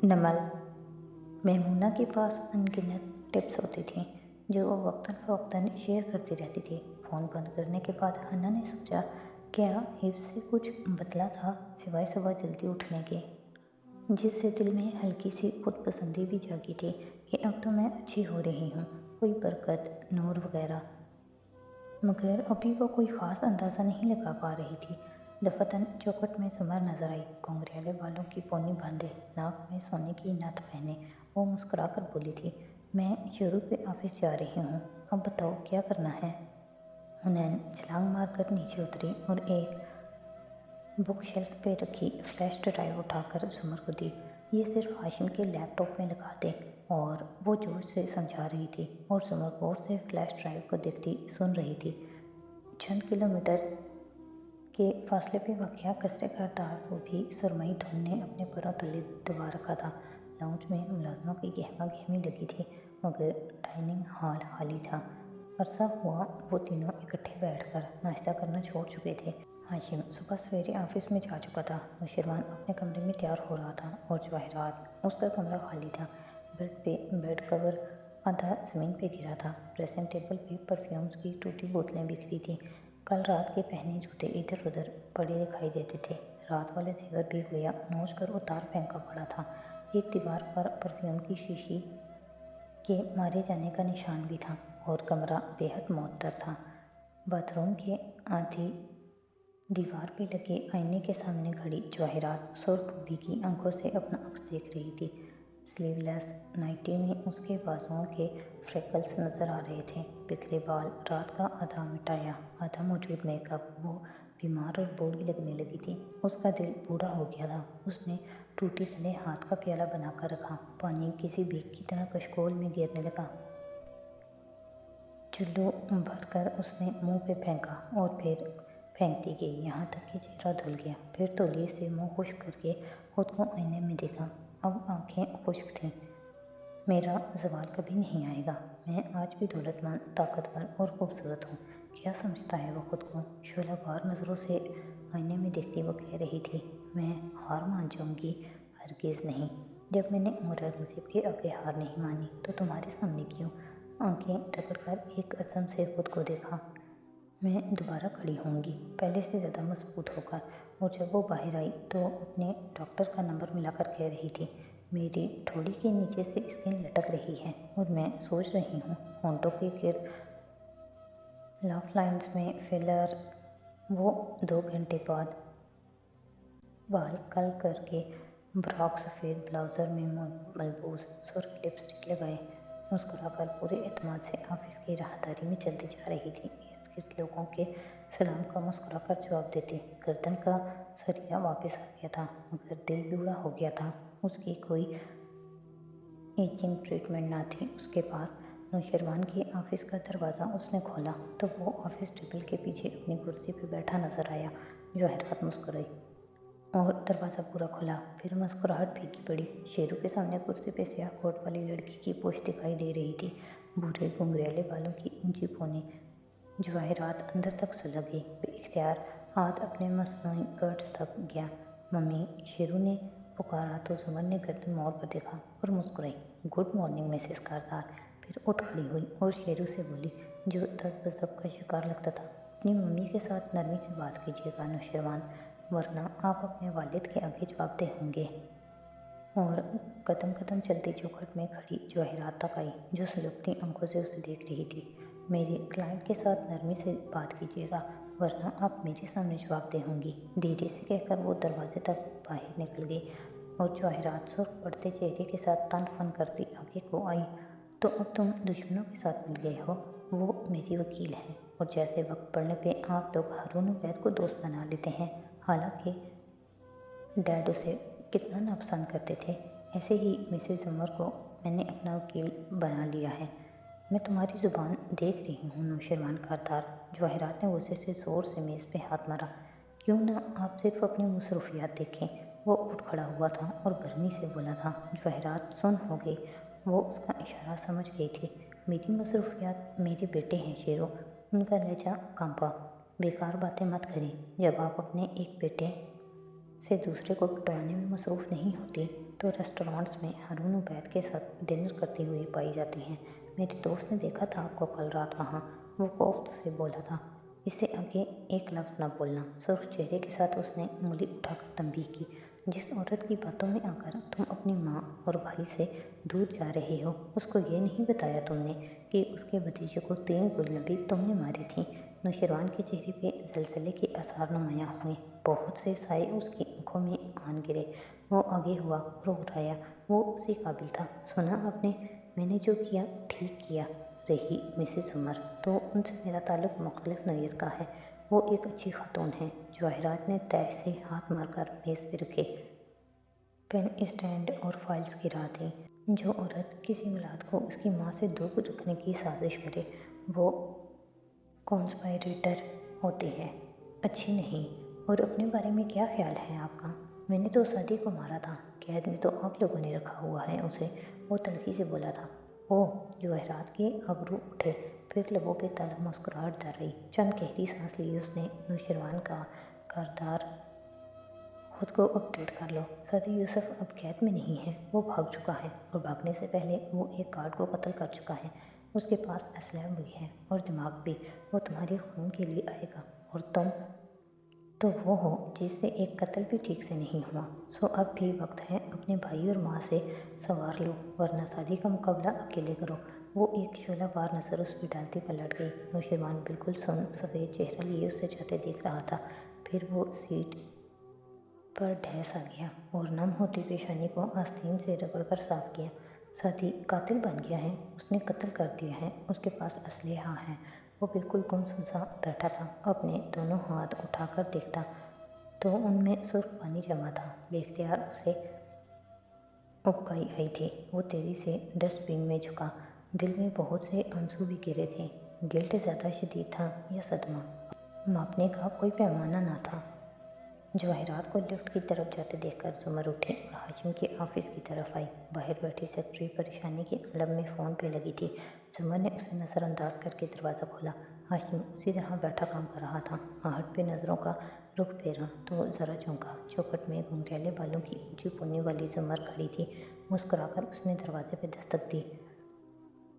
नमल मेमूना के पास अनगिनत टिप्स होती थीं जो वो वक्तन शेयर करती रहती थी। फ़ोन बंद करने के बाद हन्ना ने सोचा, क्या हिफ्स से कुछ बदला था सिवाय सुबह जल्दी उठने के, जिससे दिल में हल्की सी खुदपसंदी भी जागी थी कि अब तो मैं अच्छी हो रही हूँ, कोई बरकत नूर वगैरह। मगर अभी वो कोई ख़ास अंदाज़ा नहीं लगा पा रही थी। दफतन चौखट में सुमर नजर आई, घुंघराले बालों की पोनी बांधे, नाक में सोने की नथ पहने। वो मुस्कुरा कर बोली थी, मैं शुरू के ऑफिस जा रही हूँ, अब बताओ क्या करना है। हुनैन छलांग मारकर नीचे उतरी और एक बुक शेल्फ पे रखी फ्लैश ड्राइव उठाकर सुमर को दी। ये सिर्फ हाशिम के लैपटॉप में लगा दे। और वो जोश से समझा रही थी और सुमर गौर से फ्लैश ड्राइव को देखती सुन रही थी। चंद किलोमीटर के फासले पे वाक़या कसरे का तार को भी सुरमई धुंध ने अपने पैरों तले दबा रखा था। लाउंज में मुलाजमों की गहमा गहमी लगी थी, मगर डाइनिंग हॉल खाली था। अरसा हुआ वो तीनों इकट्ठे बैठकर नाश्ता करना छोड़ चुके थे। हाशिम सुबह सवेरे ऑफिस में जा चुका था। नुशरवान अपने कमरे में तैयार हो रहा था और जवाहिरात, उसका कमरा खाली था। बेड कवर आधा ज़मीन पे गिरा था। ड्रेसिंग टेबल पे परफ्यूम्स की टूटी बोतलें बिखरी थी। कल रात के पहने जूते इधर उधर पड़े दिखाई देते थे। रात वाले जेवर भी गोया नोच कर उतार फेंका पड़ा था। एक दीवार पर परफ्यूम की शीशी के मारे जाने का निशान भी था और कमरा बेहद मुअत्तर था। बाथरूम के आधी दीवार पे लगे आईने के सामने खड़ी जवाहिरात सुर्ख भीगी आंखों से अपना अक्स देख रही थी। स्लीवलेस नाइटी में उसके बाजुओं के फ्रेकल्स नजर आ रहे थे। बिखरे बाल, रात का आधा मिटाया आधा मौजूद मेकअप। वो बीमार और बूढ़ी लगने लगी थी। उसका दिल बूढ़ा हो गया था। उसने टूटी वाले हाथ का प्याला बनाकर रखा। पानी किसी भीख की तरह कशकोल में गिरने लगा। चुल्लू भरकर उसने मुंह पे फेंका और फिर फेंकती गई, यहाँ तक कि चेहरा धुल गया। फिर तौलिए से मुंह खुश्क करके खुद को आईने में देखा। अब आंखें खुश्क थीं। मेरा ज़वाल कभी नहीं आएगा। मैं आज भी दौलतमंद, ताकतवर और खूबसूरत हूँ। क्या समझता है वो खुद को? शोलाबार नज़रों से आईने में देखती वो कह रही थी, मैं हार मान जाऊँगी? हरगिज़ नहीं। जब मैंने औरंगज़ेब के आगे हार नहीं मानी तो तुम्हारे सामने क्यों? आंखें टकरकर एक कसम से खुद को देखा, मैं दोबारा खड़ी होंगी, पहले से ज़्यादा मजबूत होकर। और जब वो बाहर आई तो अपने डॉक्टर का नंबर मिलाकर कह रही थी, मेरी ठोड़ी के नीचे से स्किन लटक रही है और मैं सोच रही हूँ होंठों के गिर्द लाफ लाइन्स में फिलर। वो 2 घंटे बाद बाल कल करके ब्रॉक सफ़ेद ब्लाउज़र में मलबूस सुर्ख लिपस्टिक लगाए मुस्कुराकर पूरे एतमाद से ऑफिस की राहदारी में चलती जा रही थी। इर्द गिर्द लोगों के सलाम का मुस्कुराकर जवाब देती। गर्दन का सरिया वापस आ गया था, मगर दिल बूढ़ा हो गया था। उसकी कोई एचिंग ट्रीटमेंट ना थी उसके पास। नौशरवान के ऑफिस का दरवाज़ा उसने खोला तो वो ऑफिस टेबल के पीछे अपनी कुर्सी पर बैठा नजर आया। जवाहिरात मुस्कुराई और दरवाज़ा पूरा खुला। फिर मुस्कुराहट फीकी पड़ी। शेरू के सामने कुर्सी पे स्याह कोट वाली लड़की की पोश दिखाई दे रही थी, बूढ़े घुंघराले बालों की ऊंची पौनी। जवाहिरात अंदर तक सुलग गई। बेइख्तियार हाथ अपने मसनूई कर्ट्स तक गया। मम्मी, शेरू ने पुकारा तो सुमन ने गर्दन मोड़ कर देखा और मुस्कुराई। गुड मॉर्निंग मिसेस कारदार। फिर उठ खड़ी हुई और शेरू से बोली, जो तज़ब्ज़ुब का शिकार लगता था, अपनी मम्मी के साथ नरमी से बात कीजिएगा नौशरवान, वरना आप अपने वालिद के आगे जवाबदेह होंगे। और कदम कदम चलती चौखट में खड़ी जवाहिरात तक आई, जो सुलगती आंखों से उसे देख रही थी। मेरे क्लाइंट के साथ नरमी से बात कीजिएगा, वरना आप मेरे सामने जवाबदेह होंगी, धीरे से कहकर वो दरवाजे तक बाहर निकल गई। और जवाहिरात सुर्ख पड़ते चेहरे के साथ तन फन करती आगे को आई, तो अब तुम दुश्मनों के साथ मिल गए हो। वो मेरी वकील हैं और जैसे वक्त पड़ने पे आप लोग हारून वैद को दोस्त बना लेते हैं। हालांकि डैड उसे कितना नापसंद करते थे, ऐसे ही मिसेज उमर को मैंने अपना वकील बना लिया है। मैं तुम्हारी ज़ुबान देख रही हूँ नौशरवान कारदार। जवाहिरात ने गुस्से से ज़ोर से मेज़ पे हाथ मारा। क्यों ना आप सिर्फ अपनी मसरूफियात देखें। वो उठ खड़ा हुआ था और गर्मी से बोला था। जवाहिरात सुन्न हो गई। वो उसका इशारा समझ गई थी। मेरी मसरूफियात मेरे बेटे हैं शेरो। उनका लहजा कांपा। बेकार बातें मत करें। जब आप अपने एक बेटे से दूसरे को पिटवाने में मसरूफ़ नहीं होती तो रेस्टोरेंट्स में हारून उबैद के साथ डिनर करती हुई पाई जाती हैं। मेरे दोस्त ने देखा था आपको कल रात वहाँ, वो कोफ्त से बोला था। इससे आगे एक लफ्ज़ न बोलना। सुर्ख चेहरे के साथ उसने उंगली उठाकर तंबीह की। जिस औरत की बातों में आकर तुम अपनी माँ और भाई से दूर जा रहे हो, उसको ये नहीं बताया तुमने कि उसके भतीजे को 3 गोलियां भी तुमने मारी थी। नौशरवान के चेहरे पे जलजले के आसार नुमायां हुए। बहुत से साए उसकी आंखों में आन गिरे। वो आगे हुआ और उठाया। वो उसी काबिल था। सुना आपने, मैंने जो किया ठीक किया। रही मिसेस उमर, तो उनसे मेरा ताल्लुक़ मुख्तलिफ नौयत का है। वो एक अच्छी खातून है। जवाहिरात ने तय से हाथ मारकर मेज़ पे रखे पेन स्टैंड और फाइल्स गिरा दी। जो औरत किसी औलाद को उसकी माँ से दूर रखने की साजिश करे, वो कॉन्स्पायरेटर होती है, अच्छी नहीं। और अपने बारे में क्या ख्याल है आपका? मैंने तो सादी को मारा था। कैद में तो आप लोगों ने रखा हुआ है उसे, वो तल्खी से बोला था। ओह, जवाहिरात के अबरू उठे, फिर लबों पे तलब मुस्कुराहट दर रही। चंद गहरी सांस ली उसने। नौशरवान का करदार, खुद को अपडेट कर लो। सादी यूसुफ अब कैद में नहीं है, वो भाग चुका है और भागने से पहले वो एक गार्ड को कत्ल कर चुका है। उसके पास असलहा भी है और दिमाग भी। वो तुम्हारे खून के लिए आएगा और तुम तो वो हो जिससे एक कत्ल भी ठीक से नहीं हुआ। सो अब भी वक्त है, अपने भाई और माँ से सवार लो, वरना सादी का मुकाबला अकेले करो। वो एक शोला बार नज़र उस पर डालती पलट गई। नौशरवान बिल्कुल सुन सफ़ेद चेहरा लिए उसे जाते देख रहा था। फिर वो सीट पर ढहस आ गया और नम होती पेशानी को आस्तीन से रगड़कर साफ किया। साथी कातिल बन गया है, उसने कत्ल कर दिया है, उसके पास असलहा है। वो बिल्कुल गुमसुम सा बैठा था। अपने दोनों हाथ उठाकर देखता तो उनमें सुर्ख पानी जमा था। बेख्तियार उसे उबकाई आई थी। वो तेजी से डस्टबिन में झुका। दिल में बहुत से आंसू भी गिरे थे। गिल्ट ज़्यादा शदीद था या सदमा, मापने का कोई पैमाना ना था। जवाहिरात को लिफ्ट की तरफ जाते देखकर जुमर उठी और हाशिम के ऑफिस की तरफ आई। बाहर बैठी सेक्रेटरी परेशानी के आलम में फ़ोन पे लगी थी। जुमर ने उसे नज़रअंदाज करके दरवाज़ा खोला। हाशिम उसी तरह बैठा काम कर रहा था। आहट पे नज़रों का रुख फेरा तो ज़रा चौंका। चौखट में घुंघराले बालों की ऊंची पोनी वाली जुमर खड़ी थी। मुस्कुराकर उसने दरवाजे पे दस्तक दी।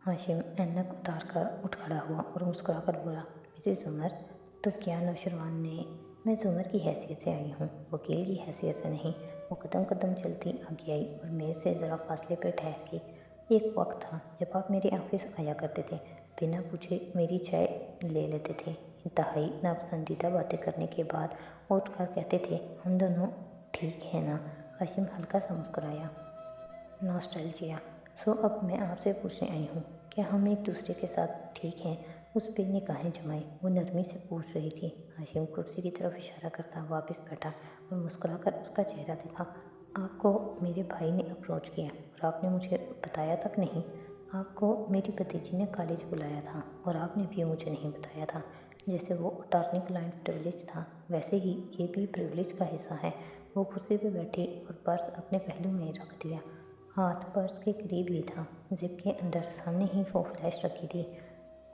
हाशिम ऐनक उतार कर उठ खड़ा हुआ और मुस्कुराकर बोला, मिसेस उमर। तो क्या नौशरवान ने? मैं जुमर की हैसियत से आई हूँ, वकील की हैसियत से नहीं। वो कदम कदम चलती आगे आई और मेज़ से ज़रा फासले पर ठहर गई। एक वक्त था जब आप मेरे ऑफिस आया करते थे, बिना पूछे मेरी चाय ले लेते थे। इंतहाई नापसंदीदा बातें करने के बाद उठ कर कहते थे, हम दोनों ठीक है ना? हाशिम हल्का सा मुस्कुराया। नॉस्टैल्जिया। सो अब मैं आपसे पूछने आई हूँ, क्या हम एक दूसरे के साथ ठीक हैं? उस पे निगाहें जमाई वो नरमी से पूछ रही थी। हाशिम कुर्सी की तरफ इशारा करता वापस बैठा और मुस्कुराकर उसका चेहरा देखा। आपको मेरे भाई ने अप्रोच किया और आपने मुझे बताया तक नहीं। आपको मेरी भतीजी ने कॉलेज बुलाया था और आपने भी मुझे नहीं बताया था। जैसे वो अटॉर्नी क्लाइंट प्रिविलेज था, वैसे ही ये भी प्रिविलेज का हिस्सा है। वो कुर्सी पर बैठी और पर्स अपने पहलू में रख दिया। हाथ पर्स के करीब ही था। जिप के अंदर सामने ही वो फ्लैश रखी थी।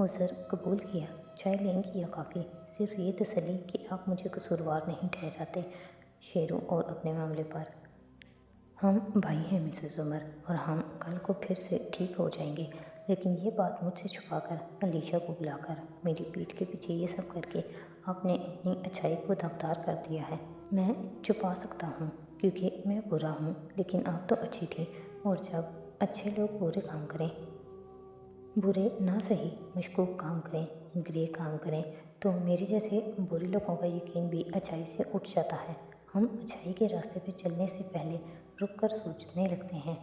उज़र कबूल किया। चाय लेंगी या कॉफ़ी? सिर्फ ये तसल्ली कि आप मुझे कसूरवार नहीं ठहराते शेरू और अपने मामले पर। हम भाई हैं मिसेस उमर, और हम कल को फिर से ठीक हो जाएंगे। लेकिन ये बात मुझसे छुपाकर, अलीशा को बुलाकर, मेरी पीठ के पीछे ये सब करके आपने अपनी अच्छाई को दागदार कर दिया है। मैं छुपा सकता हूँ क्योंकि मैं बुरा हूँ, लेकिन आप तो अच्छी थी। और जब अच्छे लोग बुरे काम करें, बुरे ना सही मशकूक काम करें, ग्रे काम करें, तो मेरे जैसे बुरे लोगों का यकीन भी अच्छाई से उठ जाता है। हम अच्छाई के रास्ते पे चलने से पहले रुक कर सोचने लगते हैं।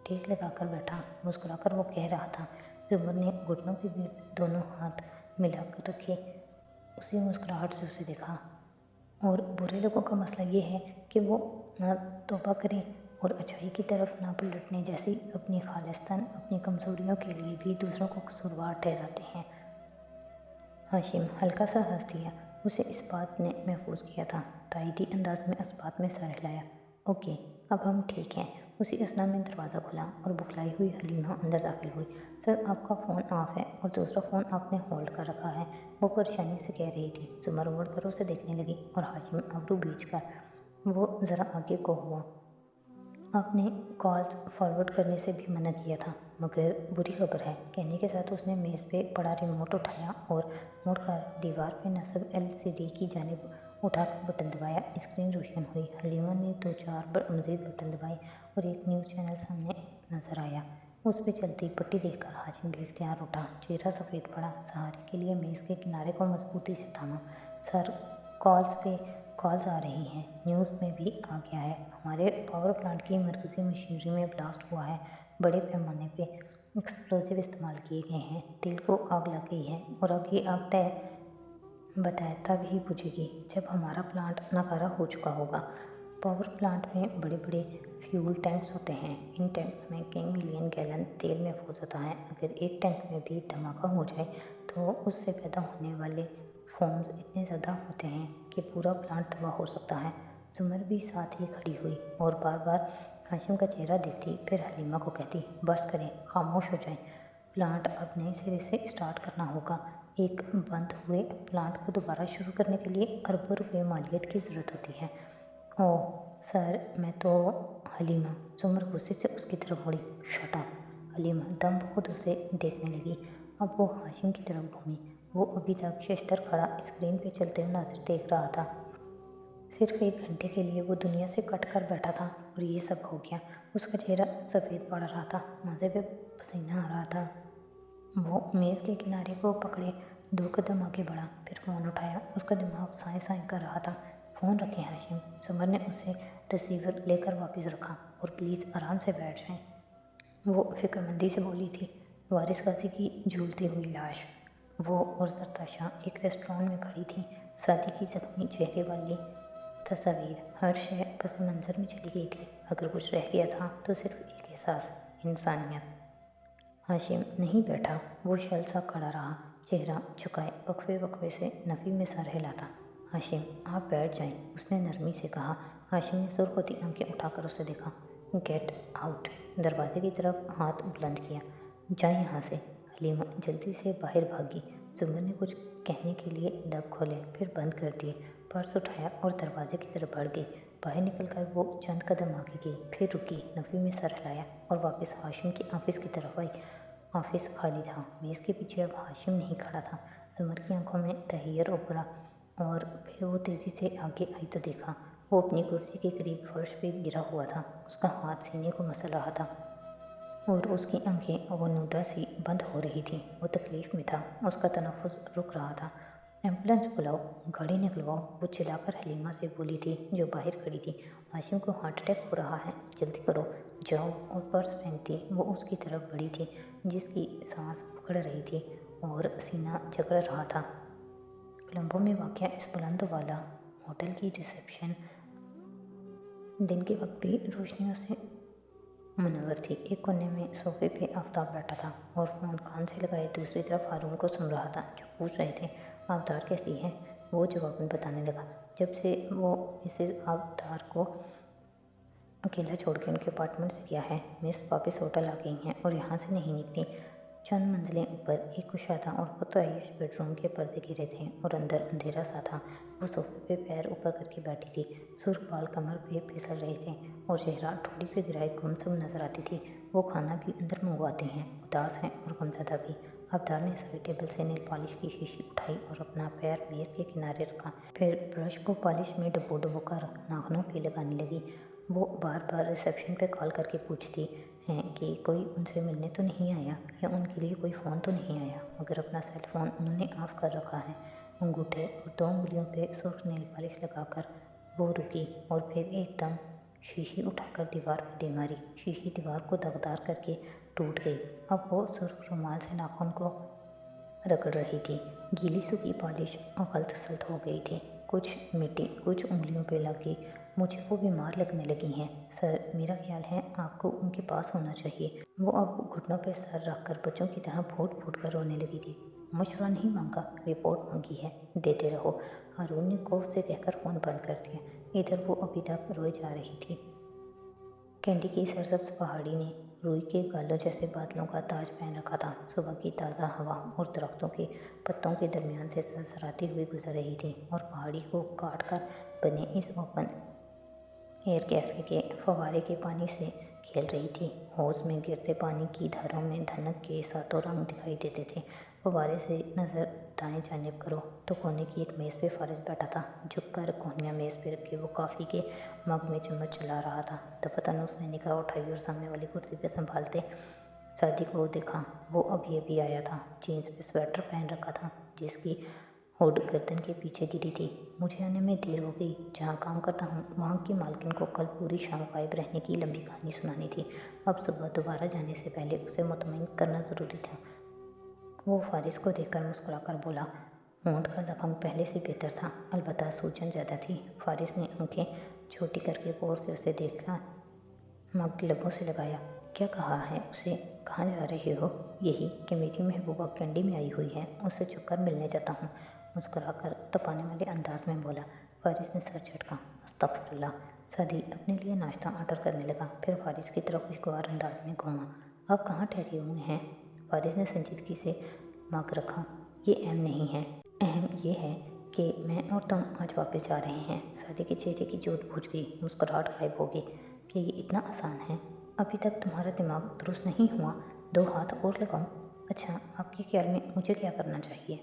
टेक लगाकर बैठा, मुस्कुराकर वो कह रहा था। जुमर ने घुटनों के बीच दोनों हाथ मिलाकर रखे। उसी मुस्कुराहट से उसे देखा। और बुरे लोगों का मसला ये है कि वो ना तौबा करें और अच्छाई की तरफ ना पलटने जैसी अपनी खालिस्तान अपनी कमज़ोरियों के लिए भी दूसरों को कसूरवार ठहराते हैं। हाशिम हल्का सा हंस दिया। उसे इस बात ने महफूज किया था। तायदी अंदाज में इस बात में सर हिलाया। ओके, अब हम ठीक हैं। उसी असना में दरवाज़ा खुला और बुखलाई हुई हलीमा अंदर दाखिल हुई। सर, आपका फ़ोन ऑफ है और दूसरा फ़ोन आपने होल्ड कर रखा है, वो परेशानी से कह रही थी। जुमर मुड़ कर उसे देखने लगी और हाशिम अबरू बीच कर, वो ज़रा आगे को हुआ। आपने कॉल्स फॉरवर्ड करने से भी मना किया था, मगर बुरी खबर है। कहने के साथ उसने मेज़ पे पड़ा रिमोट उठाया और मुड़कर दीवार पे नस्ब एलसीडी की जानिब उठाकर बटन दबाया। स्क्रीन रोशन हुई। हलीमा ने 2-4 मज़ीद बटन दबाए और एक न्यूज़ चैनल सामने नज़र आया। उस पे चलती पट्टी देखकर हाशिम बेख्तियार उठा। चेहरा सफ़ेद पड़ा। सहारे के लिए मेज़ के किनारे को मजबूती से थामा। सर, कॉल्स आ रही हैं। न्यूज़ में भी आ गया है, हमारे पावर प्लांट की मरकज़ी मशीनरी में ब्लास्ट हुआ है। बड़े पैमाने पे एक्सप्लोजिव इस्तेमाल किए गए हैं। दिल को आग लग गई है और अब ये आग बताए तब ही बुझेगी जब हमारा प्लांट नकारा हो चुका होगा। पावर प्लांट में बड़े बड़े फ्यूल टैंक्स होते हैं। इन टैंक्स में कई मिलियन गैलन तेल महफूज होता है। अगर एक टैंक में भी धमाका हो जाए तो उससे पैदा होने वाले फोम्स इतने ज़्यादा होते हैं कि पूरा प्लांट तबाह हो सकता है। जुमर भी साथ ही खड़ी हुई और बार बार हाशिम का चेहरा देखती, फिर हलीमा को कहती, बस करें, खामोश हो जाएं। प्लांट अब नए सिरे से स्टार्ट करना होगा। एक बंद हुए प्लांट को दोबारा शुरू करने के लिए अरबों रुपए मालियत की ज़रूरत होती है। ओह सर, मैं तो हलीमा जुमर गुस्से से उसकी तरफ मुड़ी। Shut up. हलीमा दम खुद उसे देखने लगी। अब वो हाशिम की तरफ घूमी। वो अभी तक शशतर खड़ा स्क्रीन पे चलते हुए नाज़र देख रहा था। सिर्फ 1 घंटे के लिए वो दुनिया से कट कर बैठा था और ये सब हो गया। उसका चेहरा सफ़ेद पड़ रहा था, माथे पे पसीना आ रहा था। वो मेज़ के किनारे को पकड़े 2 कदम आगे बढ़ा, फिर फ़ोन उठाया। उसका दिमाग साए साए कर रहा था। फ़ोन रखें हाशिम। जुमर ने उसे रिसीवर लेकर वापस रखा। और प्लीज़ आराम से बैठ जाएं, वो फिक्रमंदी से बोली थी। वारिस गाजी की झूलती हुई लाश। वो और सरताशा एक रेस्टोरेंट में खड़ी थी। शादी की जख्मी चेहरे वाली तस्वीर, हर शय पस मंज़र में चली गई थी। अगर कुछ रह गया था तो सिर्फ एक एहसास, इंसानियत। हाशिम नहीं बैठा। वो शल सा खड़ा रहा, चेहरा झुकाए, वक्फे वक्फे से नफ़ी में सर हिलाता। हाशिम, आप बैठ जाएं, उसने नरमी से कहा। हाशिम ने सुर्ख होती आंखें उठाकर उसे देखा। Get out. दरवाजे की तरफ हाथ बुलंद किया। जाए यहाँ से। हलीमा जल्दी से बाहर भागी। जुमर ने कुछ कहने के लिए लब खोले, फिर बंद कर दिए। पर्स उठाया और दरवाजे की तरफ बढ़ गई। बाहर निकलकर वो चंद कदम आगे गई, फिर रुकी, नफ़ी में सर हिलाया और वापस हाशिम के ऑफिस की तरफ आई। ऑफिस खाली था। मेज़ के पीछे अब हाशिम नहीं खड़ा था। जुमर की आंखों में तहैयर उभरा और फिर वो तेज़ी से आगे आई तो देखा वो अपनी कुर्सी के करीब फर्श पे गिरा हुआ था। उसका हाथ सीने को मसल रहा था और उसकी आंखें वनुदा सी बंद हो रही थी। वो तकलीफ में था। उसका तनफ़ुस रुक रहा था। एम्बुलेंस बुलाओ, गाड़ी निकलवाओ, वो चिल्लाकर हलीमा से बोली थी जो बाहर खड़ी थी। हाशिम को हार्ट अटैक हो रहा है, जल्दी करो, जाओ। और पर्स फेंकती वो उसकी तरफ बढ़ी थी, जिसकी सांस पकड़ रही थी और सीना जकड़ रहा था। कोलंबो में वाक़या इस बुलंद वाला होटल की रिसेप्शन दिन के वक्त भी रोशनियों से मुनव्वर थी। एक कोने में सोफे पे आफताब बैठा था और फ़ोन कान से लगाए दूसरी तरफ हारून को सुन रहा था, जो पूछ रहे थे, आबदार कैसी है। वो जवाबन बताने लगा। जब से वो मिसेज़ आबदार को अकेला छोड़ के उनके अपार्टमेंट से गया है, मिस वापस होटल आ गई हैं और यहाँ से नहीं निकली। चंद मंजिलें ऊपर एक कुशादा और पुरतआइश बेडरूम के पर्दे गिरे थे और अंदर अंधेरा सा था। वो सोफे पे पैर ऊपर करके बैठी थी। सुर्ख बाल कमर पे फिसल रहे थे और चेहरा ठोड़ी पे गिराए गुमसुम नजर आती थी। वो खाना भी अंदर मंगवाते हैं, उदास हैं और गमज़दा भी। अवतार ने साइड टेबल से नेल पॉलिश की शीशी उठाई और अपना पैर मेज़ के किनारे रखा, फिर ब्रश को पॉलिश में डुबो डुबो कर नाखूनों पे लगाने लगी। वो बार बार रिसेप्शन पे कॉल करके पूछती हैं कि कोई उनसे मिलने तो नहीं आया या उनके लिए कोई फ़ोन तो नहीं आया, मगर अपना सेल फ़ोन उन्होंने ऑफ कर रखा है। अंगूठे और 2 उंगलियों पे सुर्ख नेल पॉलिश लगाकर वो रुकी और फिर एकदम शीशी उठाकर दीवार पर दे मारी। शीशी दीवार को दगदार करके टूट गई। अब वो सुर्ख रुमाल से नाखून को रगड़ रही थी। गीली सूखी पॉलिश गलत सल्त हो गई थी। कुछ मिट्टी कुछ उंगलियों पे लगी। मुझे वो बीमार लगने लगी हैं। सर, मेरा ख्याल है आपको उनके पास होना चाहिए। वो अब घुटनों पे सर रखकर बच्चों की तरह फूट फूट कर रोने लगी थी। मशवरा नहीं मांगा, रिपोर्ट मांगी है, देते रहो। हारून ने खौफ से कहकर फ़ोन बंद कर दिया। इधर वो अभी तक रोए जा रही थी। कैंडी की सरसब्ज पहाड़ी ने रुई के गालों जैसे बादलों का ताज पहन रखा था। सुबह की ताज़ा हवा और दरख्तों के पत्तों के दरमियान से सरसराती हुई गुजर रही थी और पहाड़ी को काट कर बने इस ओपन एयर कैफ़े के फव्वारे के पानी से खेल रही थी। हौज़ में गिरते पानी की धारों में धनक के सातों रंग दिखाई देते थे। फव्वारे से नज़र दाएं जानिब करो तो कोने की एक मेज़ पे फारिस बैठा था। झुककर कोहनियाँ मेज़ पे रखे वो कॉफ़ी के मग में चम्मच चला रहा था। दफातन उसने निगाह उठाई और सामने वाली कुर्सी पे संभालते सादिक को देखा। वो अभी अभी आया था। जीन्स पे स्वेटर पहन रखा था जिसकी हुड गर्दन के पीछे गिरी थी। मुझे आने में देर हो गई। जहाँ काम करता हूँ वहाँ की मालकिन को कल पूरी शाम गायब रहने की लंबी कहानी सुनानी थी। अब सुबह दोबारा जाने से पहले उसे मुतमईन करना ज़रूरी था। वो फारिस को देखकर मुस्कुराकर बोला। होंठ का जख्म पहले से बेहतर था, अलबत्ता सूजन ज़्यादा थी। फारिस ने आंखें छोटी करके गौर से उसे देखा, मग लबों से लगाया। क्या कहा है उसे? कहाँ जा रहे हो? यही कि मेरी महबूबा कैंडी में आई हुई है, उससे छुपकर मिलने जाता हूँ, मुस्कुराकर तपाने वाले अंदाज में बोला। फारिस ने सर झटका। अस्तगफिरुल्लाह। सादी अपने लिए नाश्ता ऑर्डर करने लगा, फिर फारिस की तरफ खुशगवार अंदाज में घूमा। आप कहाँ ठहरे हुए हैं? फारिस ने संजीदगी से मग रखा। ये अहम नहीं है, अहम ये है कि मैं और तुम आज वापस जा रहे हैं। सादी के चेहरे की जोत बुझ गई, मुस्कुराहट गायब हो गई। कि ये इतना आसान है? अभी तक तुम्हारा दिमाग दुरुस्त नहीं हुआ? 2 हाथ और लगाऊं? अच्छा, आपके ख्याल में मुझे क्या करना चाहिए?